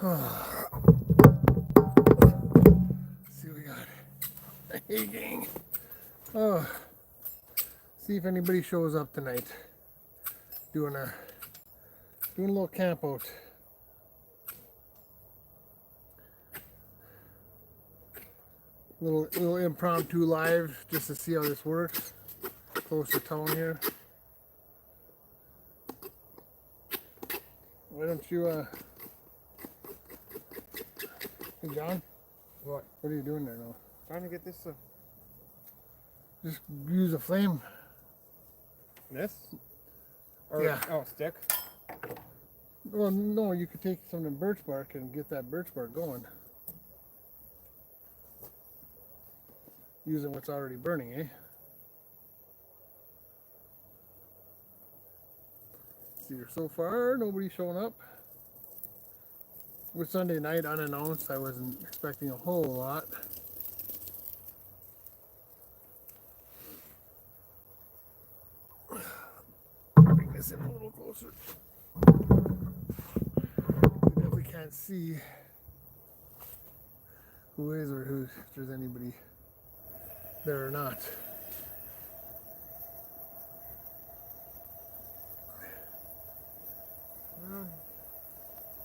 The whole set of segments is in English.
See what we got. Hey gang. Oh, see if anybody shows up tonight. Doing a little camp out. Little impromptu live just to see how this works. Close to town here. Why don't you hey John? What? What are you doing there now? Trying to get this. Just use a flame. This? Or, Yeah. Oh, stick. Well, no, you could take some birch bark and get that birch bark going. Using what's already burning, eh? See here so far, nobody's showing up. With Sunday night unannounced, I wasn't expecting a whole lot. Bring this in a little closer. You definitely can't see who is or who, if there's anybody there or not.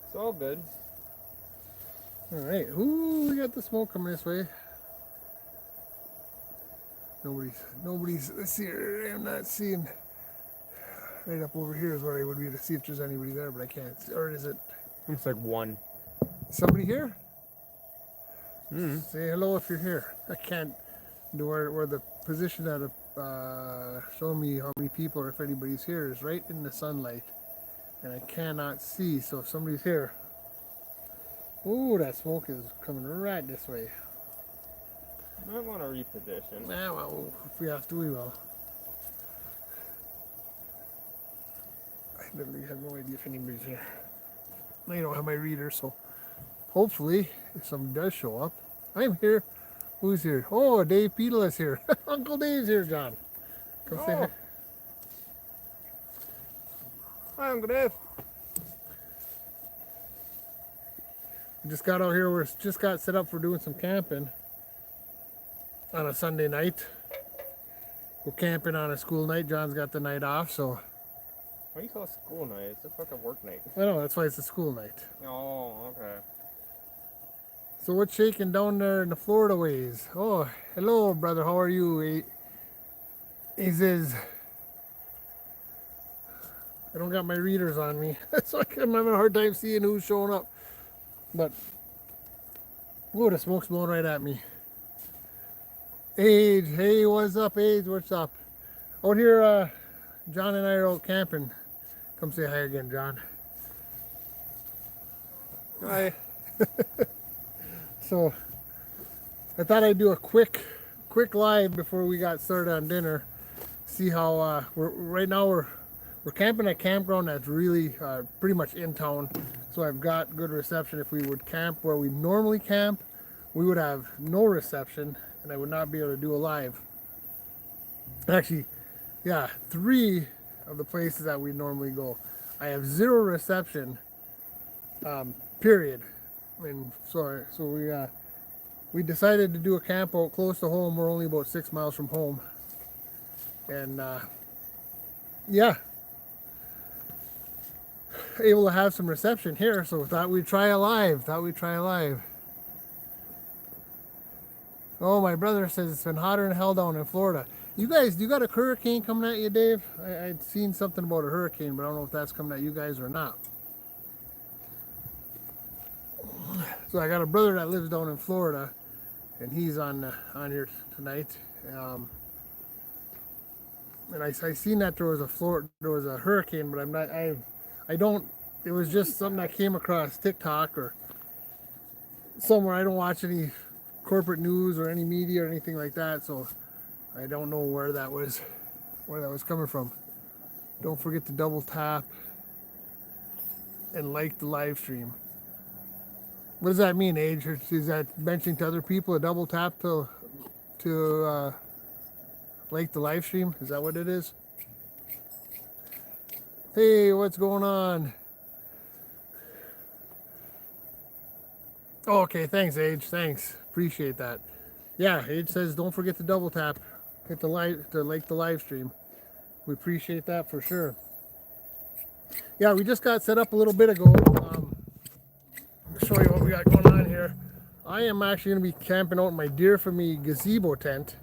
It's all good. All right, ooh, we got the smoke coming this way. Nobody's, let's see, I'm not seeing, right up over here is where I would be to see if there's anybody there, but I can't, or is it It's like one. somebody here? Mm. Say hello if you're here. I can't do where the position that show me how many people or if anybody's here is right in the sunlight, and I cannot see. So if somebody's here, ooh, that smoke is coming right this way. I want to reposition. Ah, well, if we have to, we will. I literally have no idea if anybody's here. I don't have my reader, so hopefully, if somebody does show up, I'm here. Who's here? Oh, Dave Peedle is here. Uncle Dave's here, John. Come say hi. Hi, Uncle Dave. We just got out here. We just got set up for doing some camping on a Sunday night. We're camping on a school night. John's got the night off, so Why do you call it school night? It's a fucking work night. I know that's why it's a school night. Oh, okay. So what's shaking down there in the Florida ways? Oh, hello, brother. How are you? He says, I don't got my readers on me, so I'm having a hard time seeing who's showing up. But, oh, the smoke's blowing right at me. Age, hey, what's up, Age? What's up? Out here, John and I are out camping. Come say hi again, John. Hi. So, I thought I'd do a quick live before we got started on dinner. See how right now we're camping at a campground that's really pretty much in town. So I've got good reception. If we would camp where we normally camp, we would have no reception, and I would not be able to do a live. Actually, yeah, 3 of the places that we normally go, I have 0 reception. Period. And so we decided to do a camp out close to home. We're only about 6 miles from home, and yeah, able to have some reception here. So thought we'd try a live. Oh, my brother says it's been hotter than hell down in Florida. You guys, you got a hurricane coming at you, Dave? I'd seen something about a hurricane, but I don't know if that's coming at you guys or not. So I got a brother that lives down in Florida, and he's on here tonight. And I seen that there was a hurricane, but it was just something I came across TikTok or somewhere. I don't watch any corporate news or any media or anything like that, so I don't know where that was coming from. Don't forget to double tap and like the live stream. What does that mean, Age? Is that mentioning to other people a double tap to like the live stream? Is that what it is? Hey, what's going on? Oh, okay, thanks, Age. Thanks. Appreciate that. Yeah, Age says don't forget to double tap. Hit the live to like the live stream. We appreciate that for sure. Yeah, we just got set up a little bit ago. Show you what we got going on here. I am actually going to be camping out in my Deer for Me gazebo tent.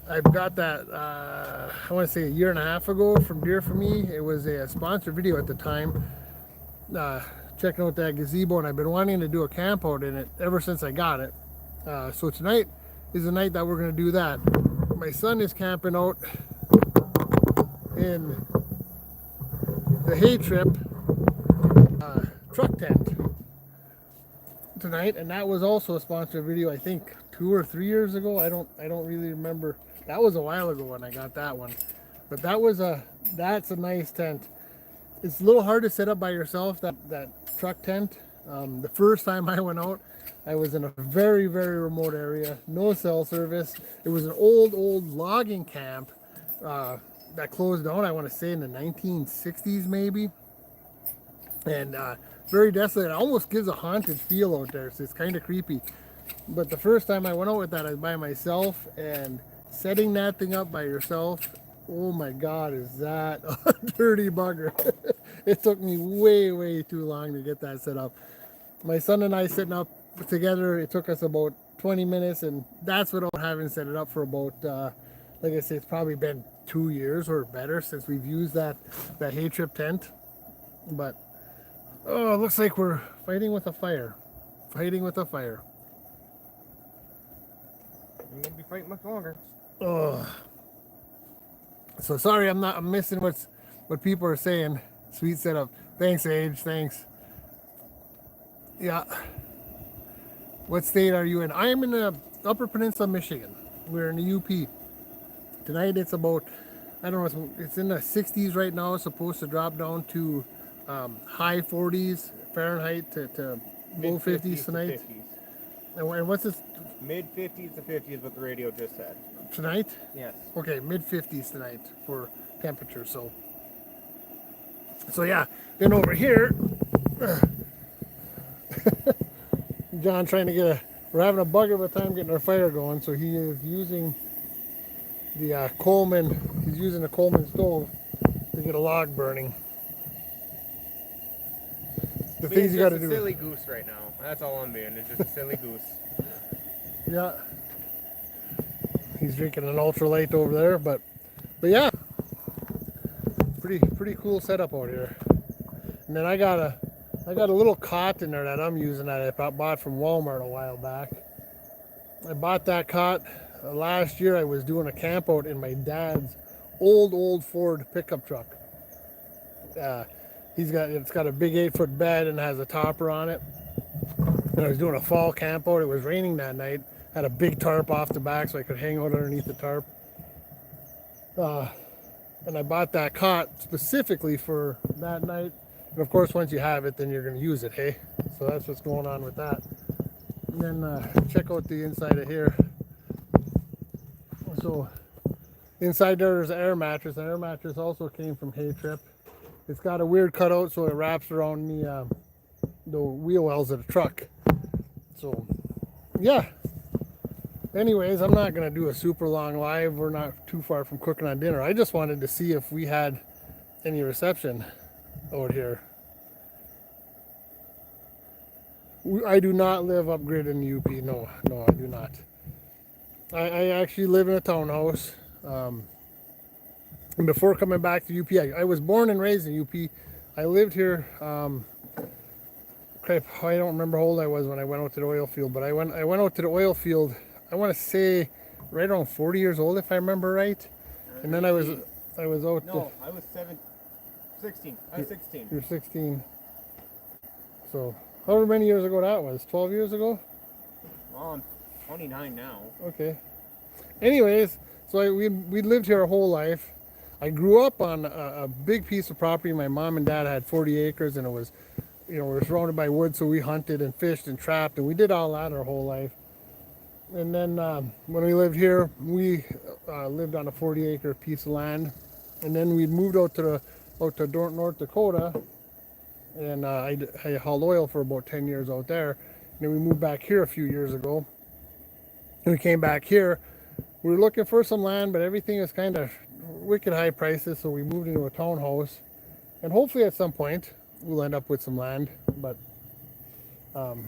I've got that, I want to say a year and a half ago from Deer for Me. It was a sponsored video at the time. Checking out that gazebo, and I've been wanting to do a camp out in it ever since I got it. So tonight is the night that we're going to do that. My son is camping out in the Hay Trip truck tent tonight, and that was also a sponsored video. I think 2 or 3 years ago. I don't really remember. That was a while ago when I got that one, but that's a nice tent. It's a little hard to set up by yourself, that truck tent. The first time I went out, I was in a very, very remote area, no cell service. It was an old logging camp that closed down, I want to say in the 1960s maybe. And very desolate. It almost gives a haunted feel out there, so it's kind of creepy. But the first time I went out with that, I was by myself, and setting that thing up by yourself, oh my God, is that a dirty bugger. It took me way too long to get that set up. My son and I sitting up together, it took us about 20 minutes, and that's without having set it up for about, like I said, it's probably been 2 years or better since we've used that Hay Trip tent. But, oh, it looks like we're fighting with a fire. Fighting with a fire. You won't be fighting much longer. Oh. So sorry, I'm missing what people are saying. Sweet setup. Thanks, Age. Thanks. Yeah. What state are you in? I am in the Upper Peninsula, Michigan. We're in the UP. Tonight it's about, I don't know, it's in the 60s right now. It's supposed to drop down to high 40s Fahrenheit to low 50s tonight. 50s. And what's this? Mid 50s to 50s, what the radio just said. Tonight? Yes. Okay, mid 50s tonight for temperature. So yeah, then over here, John trying to we're having a bug of a time getting our fire going, so he is using the Coleman, he's using the Coleman stove to get a log burning. The things you got to do. Silly goose right now. That's all I'm being. It's just a silly goose. Yeah. He's drinking an ultralight over there, but yeah, pretty cool setup out here. And then I got a little cot in there that I'm using that I bought from Walmart a while back. I bought that cot last year. I was doing a camp out in my dad's old Ford pickup truck. It's got a big 8-foot bed and has a topper on it. And I was doing a fall camp out. It was raining that night. Had a big tarp off the back so I could hang out underneath the tarp. And I bought that cot specifically for that night. And of course, once you have it, then you're going to use it, hey? So that's what's going on with that. And then check out the inside of here. So inside there's an air mattress. The air mattress also came from Hay Trip. It's got a weird cutout so it wraps around the wheel wells of the truck. So yeah. Anyways, I'm not going to do a super long live. We're not too far from cooking on dinner. I just wanted to see if we had any reception out here. I do not live upgrid in the UP. No, I do not. I actually live in a townhouse. And before coming back to UP, I was born and raised in UP. I lived here. I don't remember how old I was when I went out to the oil field, but I went out to the oil field. I want to say right around 40 years old, if I remember right. And then I was out. No, I was 16. I was 16. You're 16. So, however many years ago that was, 12 years ago? Well, I'm 29 now. Okay. Anyways, so we lived here our whole life. I grew up on a big piece of property. My mom and dad had 40 acres, and it was, we were surrounded by woods, so we hunted and fished and trapped, and we did all that our whole life. And then when we lived here, we lived on a 40-acre piece of land, and then we moved out to North Dakota, and I hauled oil for about 10 years out there. Then we moved back here a few years ago. And we came back here. We were looking for some land, but everything is kind of wicked high prices, so we moved into a townhouse. And hopefully at some point we'll end up with some land, but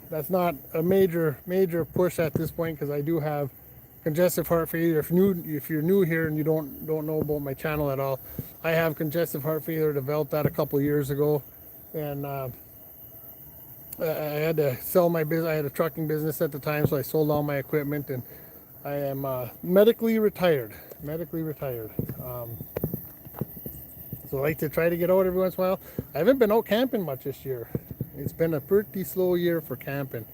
that's not a major push at this point, because I do have congestive heart failure. If you're new here and you don't know about my channel at all, I have congestive heart failure. Developed that a couple years ago, and I had to sell my business. I had a trucking business at the time, so I sold all my equipment, and I am medically retired. So I like to try to get out every once in a while. I haven't been out camping much this year. It's been a pretty slow year for camping.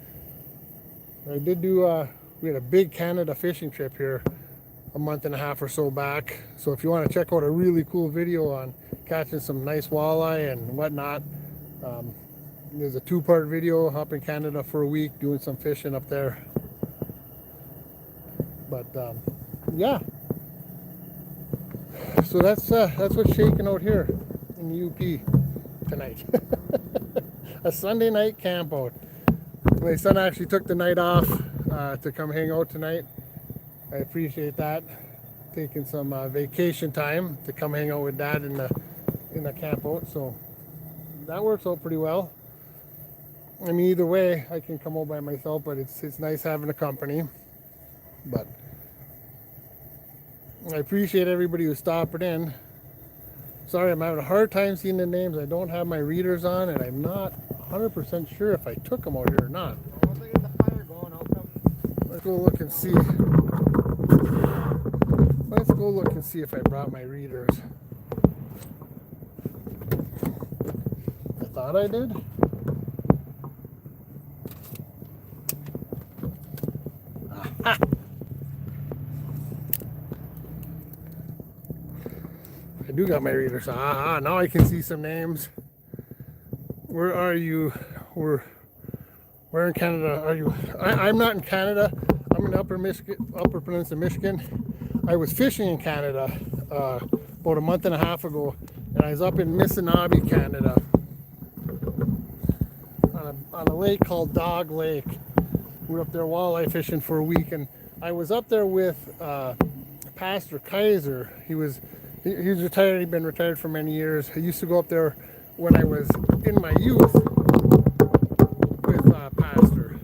I did do, we had a big Canada fishing trip here a month and a half or so back. So if you want to check out a really cool video on catching some nice walleye and whatnot, there's a 2-part video up in Canada for a week doing some fishing up there. But yeah, so that's what's shaking out here in the UP tonight. A Sunday night camp out. My son actually took the night off to come hang out tonight. I appreciate that. Taking some vacation time to come hang out with Dad in the camp out. So that works out pretty well. I mean, either way, I can come out by myself, but it's nice having a company. But I appreciate everybody who's stopping in. Sorry, I'm having a hard time seeing the names. I don't have my readers on, and I'm not 100% sure if I took them out here or not. Once I get the fire going, I'll come. Let's go look and see. Let's go look and see if I brought my readers. I thought I did. Aha. I do got my readers. Aha, now I can see some names. Where are you? Where in Canada are you? I'm not in Canada. I'm in Upper Peninsula, Michigan. I was fishing in Canada about a month and a half ago, and I was up in Missinaibi, Canada, on a lake called Dog Lake. We were up there walleye fishing for a week, and I was up there with Pastor Kaiser. He was retired. He'd been retired for many years. I used to go up there when I was in my youth with Pastor.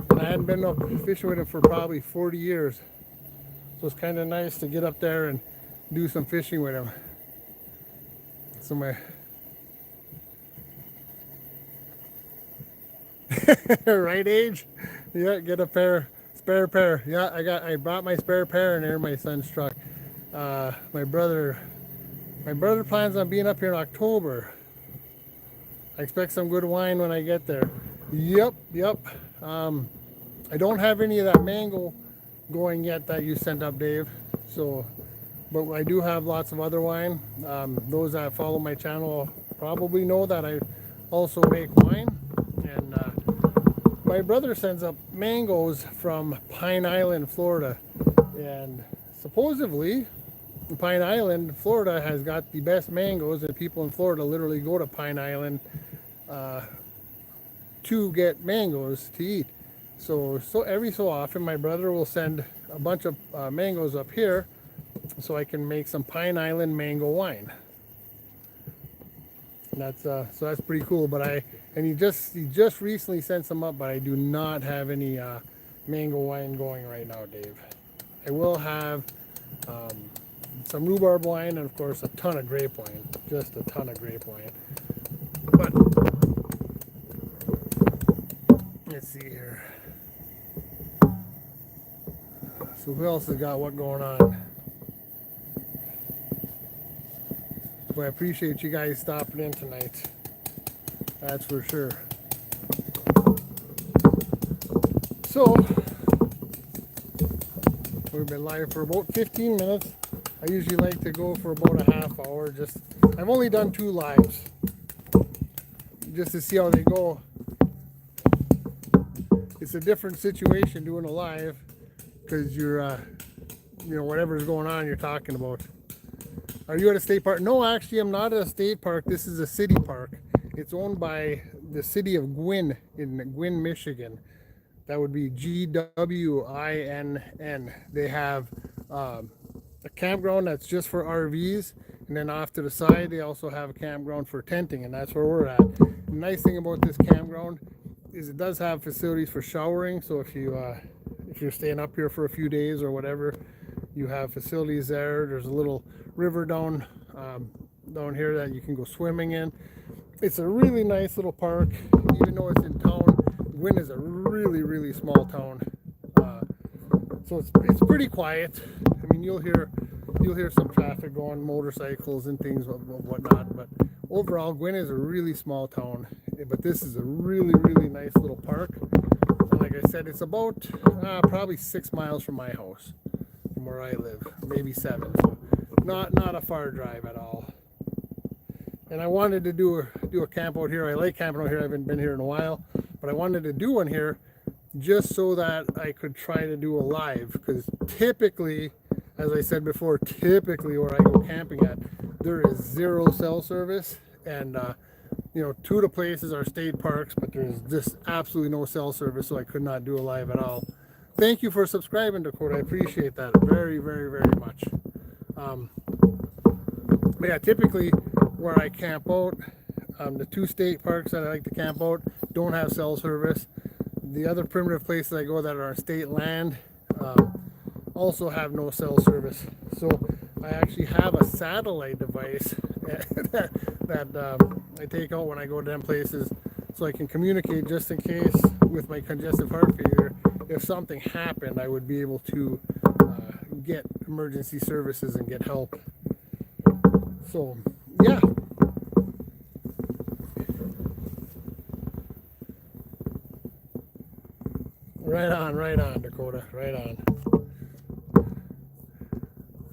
And I hadn't been up fishing with him for probably 40 years. So it's kind of nice to get up there and do some fishing with him. So my right age? Yeah, get a spare pair. Yeah, I brought my spare pair in there, my son's truck. My brother plans on being up here in October. I expect some good wine when I get there. Yep. I don't have any of that mango going yet that you sent up, Dave. So, but I do have lots of other wine. Those that follow my channel probably know that I also make wine. And my brother sends up mangoes from Pine Island, Florida. And supposedly, Pine Island, Florida has got the best mangoes, and people in Florida literally go to Pine Island to get mangoes to eat. So every so often, my brother will send a bunch of mangoes up here, so I can make some Pine Island mango wine. And that's pretty cool. But he just recently sent some up, but I do not have any mango wine going right now, Dave. I will have some rhubarb wine, and of course a ton of grape wine, just a ton of grape wine. But let's see here. So who else has got what going on? Well, I appreciate you guys stopping in tonight. That's for sure. So we've been live for about 15 minutes. I usually like to go for about a half hour. I've only done 2 lives just to see how they go. It's a different situation doing a live because you're, whatever's going on, you're talking about. Are you at a state park? No, actually, I'm not at a state park. This is a city park. It's owned by the city of Gwin in Gwin, Michigan. That would be Gwinn. They have a campground that's just for RVs, and then off to the side they also have a campground for tenting, and that's where we're at. The nice thing about this campground is it does have facilities for showering. So if you're staying up here for a few days or whatever, you have facilities there. There's a little river down here that you can go swimming in. It's a really nice little park, even though it's in town. Gwin is a really small town, so it's pretty quiet. I mean, you'll hear some traffic going, motorcycles and things of whatnot. But overall, Gwin is a really small town. But this is a really nice little park. And like I said, it's about probably 6 miles from my house, from where I live, maybe 7. So not a far drive at all. And I wanted to do a camp out here. I like camping out here. I haven't been here in a while, but I wanted to do one here just so that I could try to do a live, because typically, as I said before, typically where I go camping at, there is zero cell service, and you know, 2 of the places are state parks, but there's just absolutely no cell service, so I could not do a live at all. Thank you for subscribing, Dakota. I appreciate that very much. But yeah, typically where I camp out, the 2 state parks that I like to camp out don't have cell service. The other primitive places I go that are on state land also have no cell service. So I actually have a satellite device that I take out when I go to them places, so I can communicate just in case with my congestive heart failure. If something happened, I would be able to get emergency services and get help. So yeah. Right on, Dakota, right on.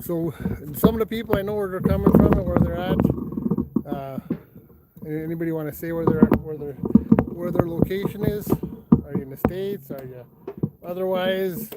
So some of the people, I know where they're coming from and where they're at. Anybody want to say where their location is? Are you in the States? Are you otherwise?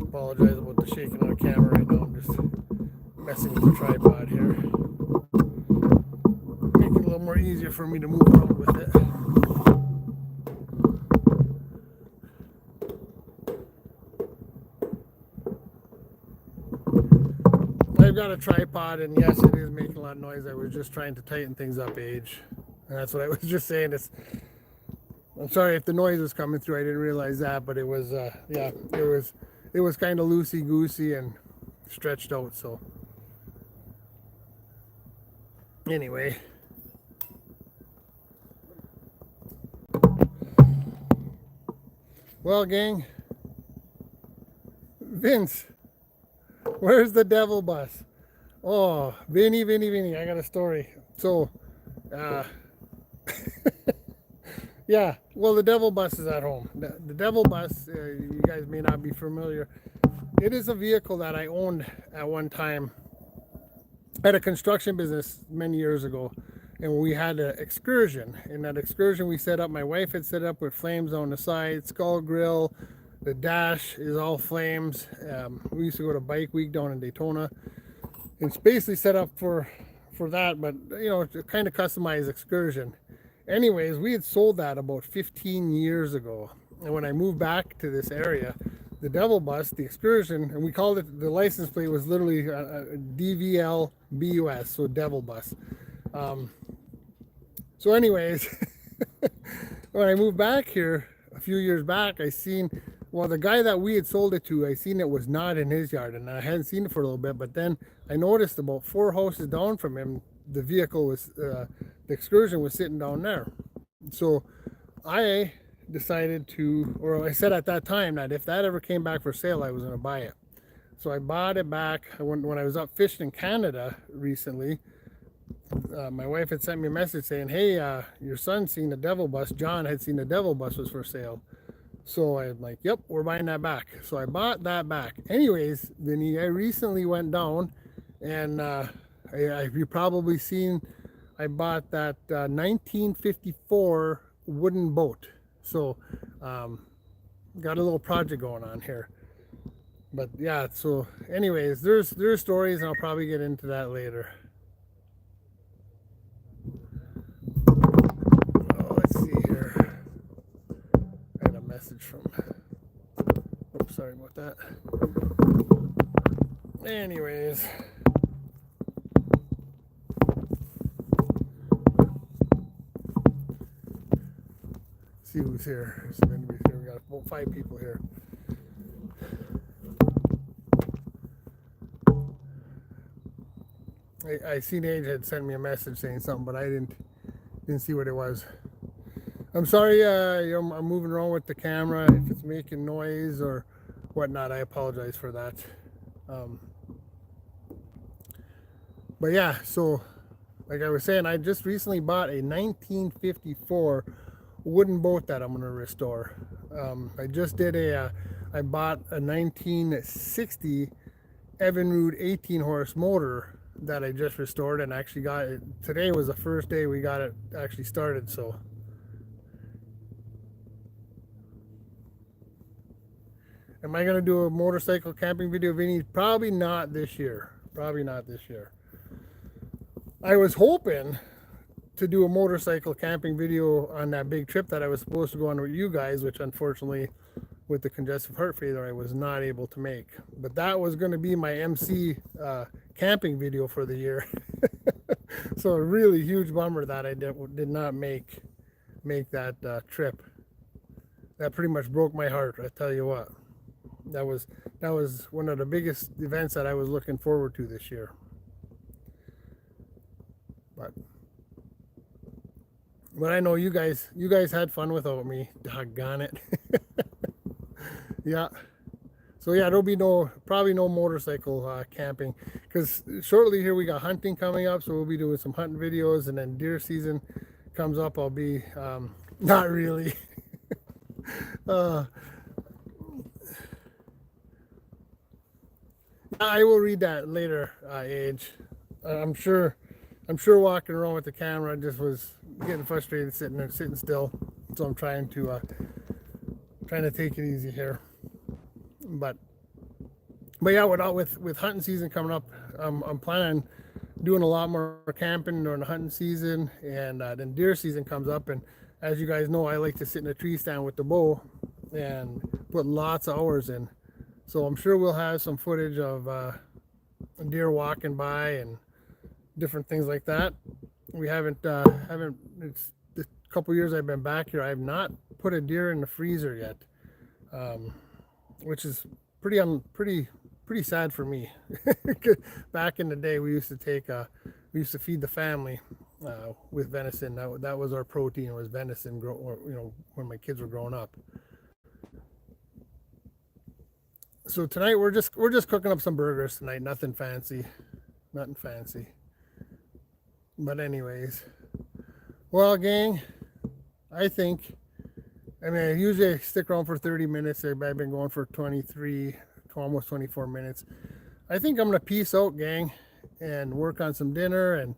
Apologize about the shaking on the camera right now. I'm just messing with the tripod here. Make it a little more easier for me to move around with it. I've got a tripod, and yes, it is making a lot of noise. I was just trying to tighten things up, Age. And that's what I was just saying. I'm sorry if the noise was coming through. I didn't realize that, but it was, yeah, it was kind of loosey-goosey and stretched out. So anyway, well, gang, Vince, where's the devil bus? Oh, Vinny, I got a story. So yeah, well, the devil bus is at home. The devil bus, you guys may not be familiar. It is a vehicle that I owned at one time at a construction business many years ago. And we had an excursion. In that excursion, we set up, my wife had set up with flames on the side, skull grill, the dash is all flames. We used to go to Bike Week down in Daytona. It's basically set up for that, but you know, it's a kind of customized excursion. Anyways, we had sold that about 15 years ago. And when I moved back to this area, the devil bus, the excursion, and we called it, the license plate was literally a DVL BUS, so devil bus. So anyways, when I moved back here a few years back, I seen, well, the guy that we had sold it to, I seen it was not in his yard, and I hadn't seen it for a little bit, but then I noticed about 4 houses down from him, the vehicle was, the excursion was sitting down there. So I decided to, or I said at that time that if that ever came back for sale, I was going to buy it. So I bought it back when I was up fishing in Canada recently. My wife had sent me a message saying, hey, your son's seen the devil bus. John had seen the devil bus was for sale. So I'm like, yep, we're buying that back. So I bought that back. Anyways, then I recently went down and You've probably seen I bought that 1954 wooden boat. So got a little project going on here. But yeah, so anyways, there's stories, and I'll probably get into that later. Oh, let's see here. I had a message from. Oops, sorry about that. Anyways. See who's here. We got about 5 people here. I seen Age had sent me a message saying something, but I didn't see what it was. I'm sorry, I'm moving around with the camera. If it's making noise or whatnot, I apologize for that. But yeah, so like I was saying, I just recently bought a 1954 wooden boat that I'm going to restore. I just did I bought a 1960 Evinrude 18 horse motor that I just restored, and actually got it. Today was the first day we got it actually started, so. Am I going to do a motorcycle camping video, Vinny? Probably not this year. Probably not this year. I was hoping to do a motorcycle camping video on that big trip that I was supposed to go on with you guys, which unfortunately with the congestive heart failure I was not able to make. But that was going to be my MC camping video for the year. So a really huge bummer that I did not make that trip. That pretty much broke my heart, I tell you what. That was one of the biggest events that I was looking forward to this year. But I know you guys had fun without me. Doggone it. Yeah. So yeah, there'll be probably no motorcycle camping, because shortly here we got hunting coming up, so we'll be doing some hunting videos, and then deer season comes up. I'll be not really. I will read that later, Age. I'm sure walking around with the camera, I just was getting frustrated sitting still. So I'm trying to take it easy here. But yeah, with hunting season coming up, I'm planning on doing a lot more camping during the hunting season, and then deer season comes up, and as you guys know, I like to sit in a tree stand with the bow and put lots of hours in. So I'm sure we'll have some footage of deer walking by and different things like that. We haven't it's the couple years I've been back here, I have not put a deer in the freezer yet, which is pretty sad for me. Back in the day, we used to feed the family with venison. That was our protein, was venison. When my kids were growing up. So tonight we're just cooking up some burgers tonight. Nothing fancy. But anyways, well, gang, I usually stick around for 30 minutes. I've been going for 23, almost 24 minutes. I think I'm gonna peace out, gang, and work on some dinner and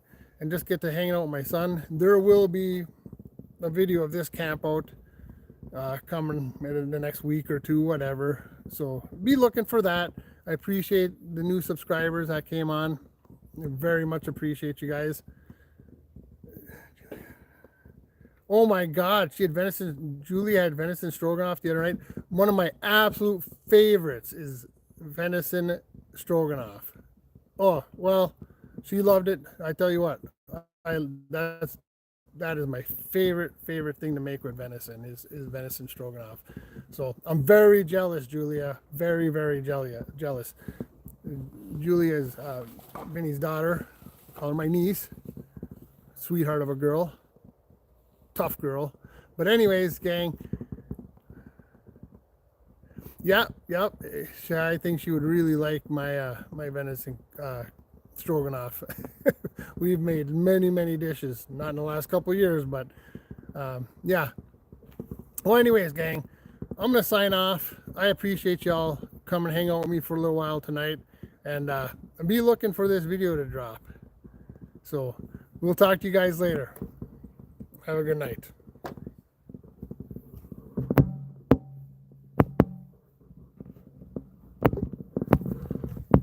just get to hang out with my son. There will be a video of this camp out coming in the next week or two, whatever. So be looking for that. I appreciate the new subscribers that came on. I very much appreciate you guys. Oh my God, Julia had venison stroganoff the other night. One of my absolute favorites is venison stroganoff. Oh, well, she loved it. I tell you what, that is my favorite thing to make with venison is venison stroganoff. So I'm very jealous, Julia. Very, very jealous. Julia is Vinny's daughter. Call her my niece. Sweetheart of a girl. Tough girl. But anyways, gang. Yep. I think she would really like my my venison stroganoff. We've made many dishes, not in the last couple years, but yeah. Well, anyways, gang, I'm gonna sign off. I appreciate y'all coming hang out with me for a little while tonight, and be looking for this video to drop. So we'll talk to you guys later. Have a good night.